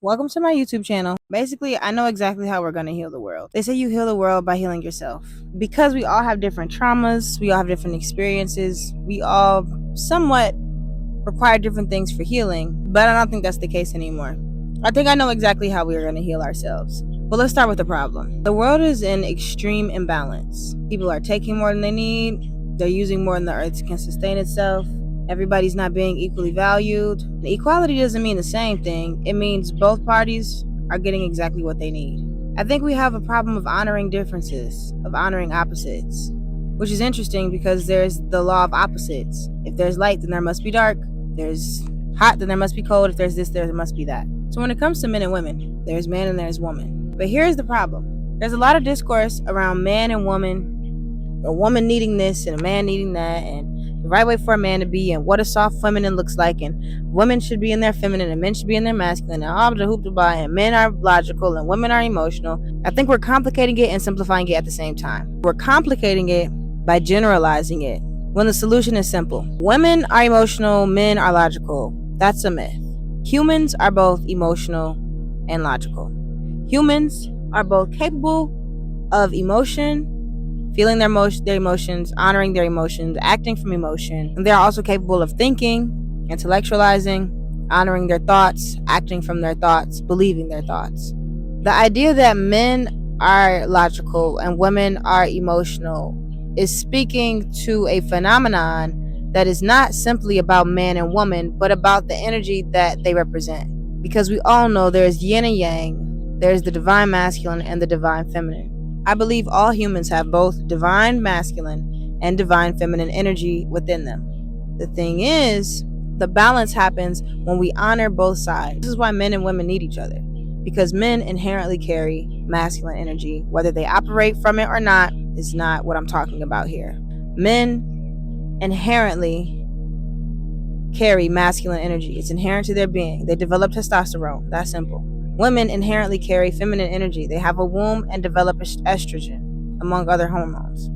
Welcome to my YouTube channel. Basically, I know exactly how we're going to heal the world. They say you heal the world by healing yourself. Because we all have different traumas, we all have different experiences, we all somewhat require different things for healing, but I don't think that's the case anymore. I think I know exactly how we are going to heal ourselves. But let's start with the problem. The world is in extreme imbalance. People are taking more than they need. They're using more than the earth can sustain itself. Everybody's not being equally valued. And equality doesn't mean the same thing. It means both parties are getting exactly what they need. I think we have a problem of honoring differences, of honoring opposites, which is interesting because there's the law of opposites. If there's light, then there must be dark. If there's hot, then there must be cold. If there's this, there must be that. So when it comes to men and women, there's man and there's woman. But here's the problem. There's a lot of discourse around man and woman, a woman needing this and a man needing that, and the right way for a man to be, and what a soft feminine looks like, and women should be in their feminine and men should be in their masculine, and all the hoop to buy, and men are logical and women are emotional. I think we're complicating it and simplifying it at the same time. We're complicating it by generalizing it when the solution is simple. Women are emotional, men are logical. That's a myth. Humans are both emotional and logical. Humans are both capable of emotion, feeling their emotions, honoring their emotions, acting from emotion. And they're also capable of thinking, intellectualizing, honoring their thoughts, acting from their thoughts, believing their thoughts. The idea that men are logical and women are emotional is speaking to a phenomenon that is not simply about man and woman, but about the energy that they represent. Because we all know there's yin and yang, there's the divine masculine and the divine feminine. I believe all humans have both divine masculine and divine feminine energy within them. The thing is, the balance happens when we honor both sides. This is why men and women need each other, because men inherently carry masculine energy. Whether they operate from it or not is not what I'm talking about here. Men inherently carry masculine energy. It's inherent to their being. They develop testosterone. That's simple. Women inherently carry feminine energy. They have a womb and develop estrogen, among other hormones.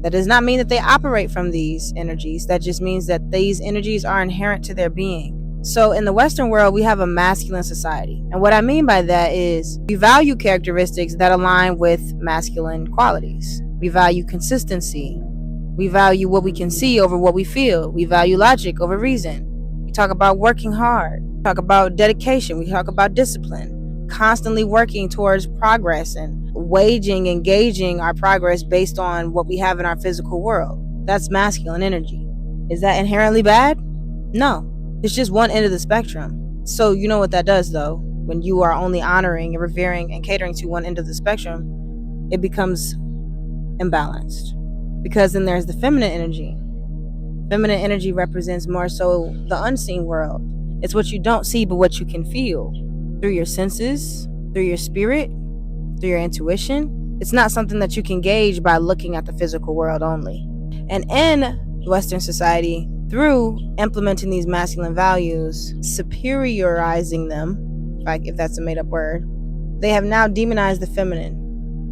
That does not mean that they operate from these energies. That just means that these energies are inherent to their being. So in the Western world, we have a masculine society. And what I mean by that is we value characteristics that align with masculine qualities. We value consistency. We value what we can see over what we feel. We value logic over reason. We talk about working hard. We talk about dedication. We talk about discipline. Constantly working towards progress and engaging our progress based on what we have in our physical world. That's masculine energy. Is that inherently bad? No. It's just one end of the spectrum. So you know what that does though. When you are only honoring and revering and catering to one end of the spectrum, it becomes imbalanced. Because then there's the feminine energy. Feminine energy represents more so the unseen world. It's what you don't see, but what you can feel through your senses, through your spirit, through your intuition. It's not something that you can gauge by looking at the physical world only. And in Western society, through implementing these masculine values, superiorizing them, if that's a made-up word, they have now demonized the feminine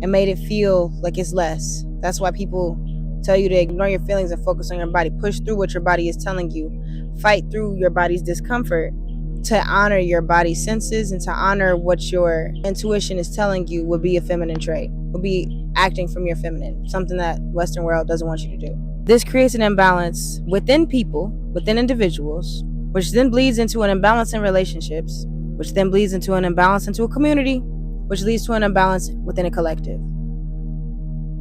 and made it feel like it's less. That's why people tell you to ignore your feelings and focus on your body. Push through what your body is telling you. Fight through your body's discomfort to honor your body's senses and to honor what your intuition is telling you would be a feminine trait, would be acting from your feminine, something that Western world doesn't want you to do. This creates an imbalance within people, within individuals, which then bleeds into an imbalance in relationships, which then bleeds into an imbalance into a community, which leads to an imbalance within a collective.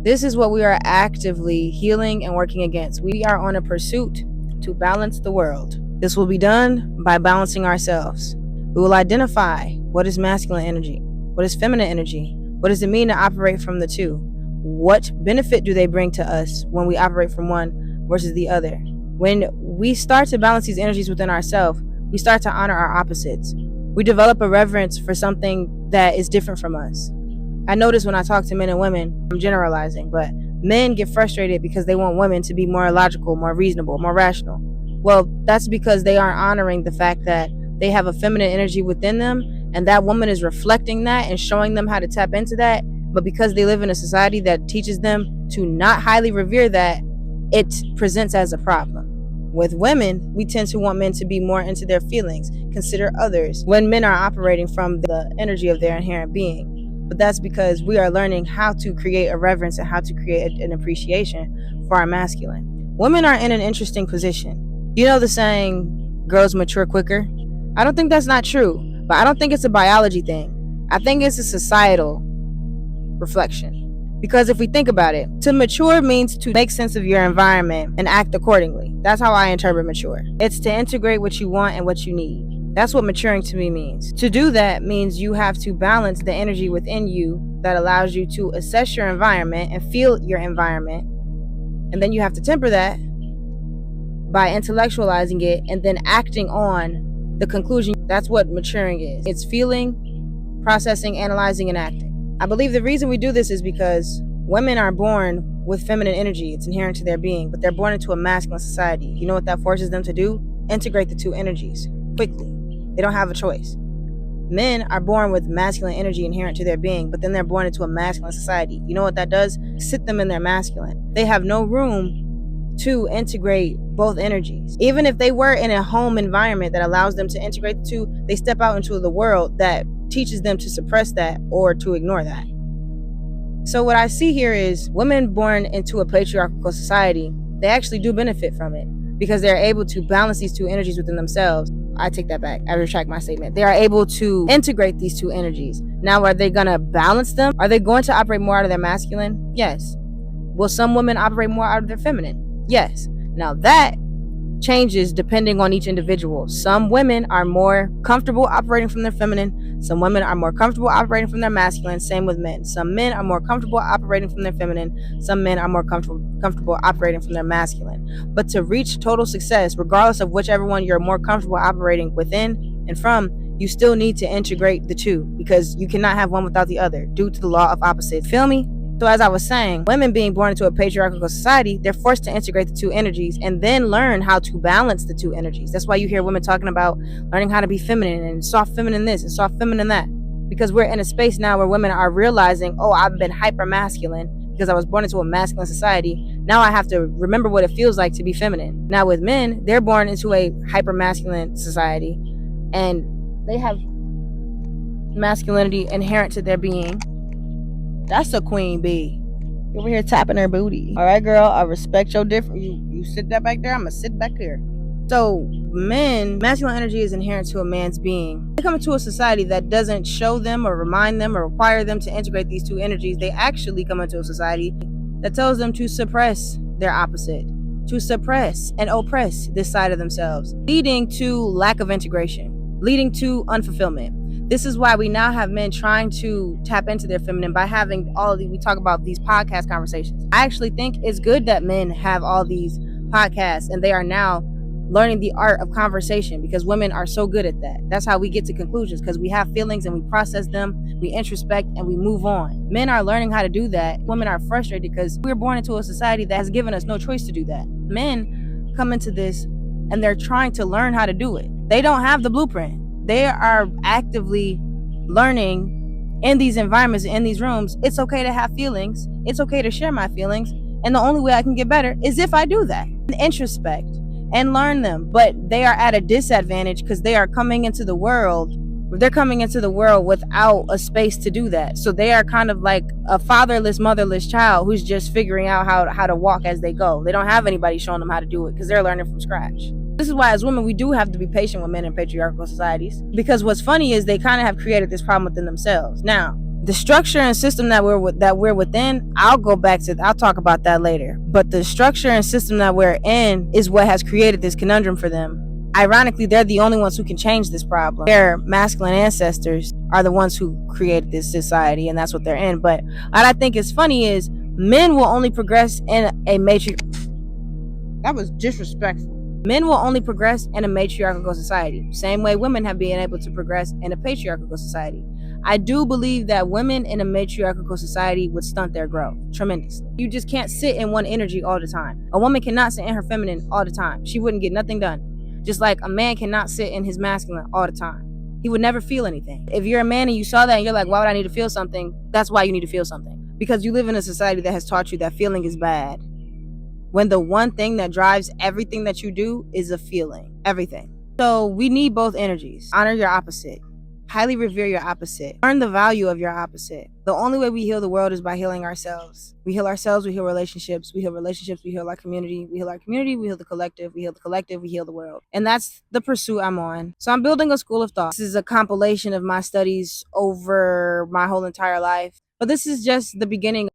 This is what we are actively healing and working against. We are on a pursuit to balance the world. This will be done by balancing ourselves. We will identify what is masculine energy, what is feminine energy, what does it mean to operate from the two, what benefit do they bring to us when we operate from one versus the other. When we start to balance these energies within ourselves, we start to honor our opposites. We develop a reverence for something that is different from us. I notice when I talk to men and women, I'm generalizing, but men get frustrated because they want women to be more logical, more reasonable, more rational. Well, that's because they aren't honoring the fact that they have a feminine energy within them, and that woman is reflecting that and showing them how to tap into that. But because they live in a society that teaches them to not highly revere that, it presents as a problem. With women, we tend to want men to be more into their feelings, consider others, when men are operating from the energy of their inherent being. But that's because we are learning how to create a reverence and how to create an appreciation for our masculine. Women are in an interesting position. You know the saying, girls mature quicker? I don't think that's not true, but I don't think it's a biology thing. I think it's a societal reflection. Because if we think about it, to mature means to make sense of your environment and act accordingly. That's how I interpret mature. It's to integrate what you want and what you need. That's what maturing to me means. To do that means you have to balance the energy within you that allows you to assess your environment and feel your environment. And then you have to temper that by intellectualizing it and then acting on the conclusion. That's what maturing is. It's feeling, processing, analyzing, and acting. I believe the reason we do this is because women are born with feminine energy. It's inherent to their being, but they're born into a masculine society. You know what that forces them to do? Integrate the two energies quickly. They don't have a choice. Men are born with masculine energy inherent to their being, but then they're born into a masculine society. You know what that does? Sit them in their masculine. They have no room to integrate both energies. Even if they were in a home environment that allows them to integrate the two, they step out into the world that teaches them to suppress that or to ignore that. So what I see here is women born into a patriarchal society, they actually do benefit from it because they're able to balance these two energies within themselves. I take that back. I retract my statement. They are able to integrate these two energies. Now, are they going to balance them? Are they going to operate more out of their masculine? Yes. Will some women operate more out of their feminine? Yes. Now that changes depending on each individual. Some women are more comfortable operating from their feminine. Some women are more comfortable operating from their masculine. Same with men. Some men are more comfortable operating from their feminine. Some men are more comfortable operating from their masculine. But to reach total success, regardless of whichever one you're more comfortable operating within and from, you still need to integrate the two because you cannot have one without the other due to the law of opposites. Feel me? So as I was saying, women being born into a patriarchal society, they're forced to integrate the two energies and then learn how to balance the two energies. That's why you hear women talking about learning how to be feminine and soft feminine this and soft feminine that. Because we're in a space now where women are realizing, oh, I've been hyper masculine because I was born into a masculine society. Now I have to remember what it feels like to be feminine. Now with men, they're born into a hyper masculine society and they have masculinity inherent to their being. That's a queen bee. Over here tapping her booty. All right, girl, I respect your difference. You sit that back there, I'm gonna sit back here. So men, masculine energy is inherent to a man's being. They come into a society that doesn't show them or remind them or require them to integrate these two energies. They actually come into a society that tells them to suppress their opposite, to suppress and oppress this side of themselves, leading to lack of integration, leading to unfulfillment. This is why we now have men trying to tap into their feminine by having all of these, we talk about these podcast conversations. I actually think it's good that men have all these podcasts and they are now learning the art of conversation because women are so good at that. That's how we get to conclusions because we have feelings and we process them, we introspect and we move on. Men are learning how to do that. Women are frustrated because we're born into a society that has given us no choice to do that. Men come into this and they're trying to learn how to do it. They don't have the blueprint. They are actively learning in these environments, in these rooms. It's okay to have feelings. It's okay to share my feelings. And the only way I can get better is if I do that. Introspect and learn them. But they are at a disadvantage because they are coming into the world. They're coming into the world without a space to do that. So they are kind of like a fatherless, motherless child who's just figuring out how to walk as they go. They don't have anybody showing them how to do it because they're learning from scratch. This is why as women, we do have to be patient with men in patriarchal societies. Because what's funny is they kind of have created this problem within themselves. Now, the structure and system that we're within, I'll talk about that later. But the structure and system that we're in is what has created this conundrum for them. Ironically, they're the only ones who can change this problem. Their masculine ancestors are the ones who created this society, and that's what they're in. But what I think is funny is men will only progress in a matrix. That was disrespectful. Men will only progress in a matriarchal society, same way women have been able to progress in a patriarchal society. I do believe that women in a matriarchal society would stunt their growth tremendously. You just can't sit in one energy all the time. A woman cannot sit in her feminine all the time. She wouldn't get nothing done. Just like a man cannot sit in his masculine all the time. He would never feel anything. If you're a man and you saw that and you're like, why would I need to feel something? That's why you need to feel something. Because you live in a society that has taught you that feeling is bad. when the one thing that drives everything that you do is a feeling. Everything. So we need both energies. Honor your opposite. Highly revere your opposite. Learn the value of your opposite. The only way we heal the world is by healing ourselves. We heal ourselves, we heal relationships, we heal our community, we heal our community, we heal the collective, we heal the world. And that's the pursuit I'm on. So I'm building a school of thought. This is a compilation of my studies over my whole entire life. But this is just the beginning.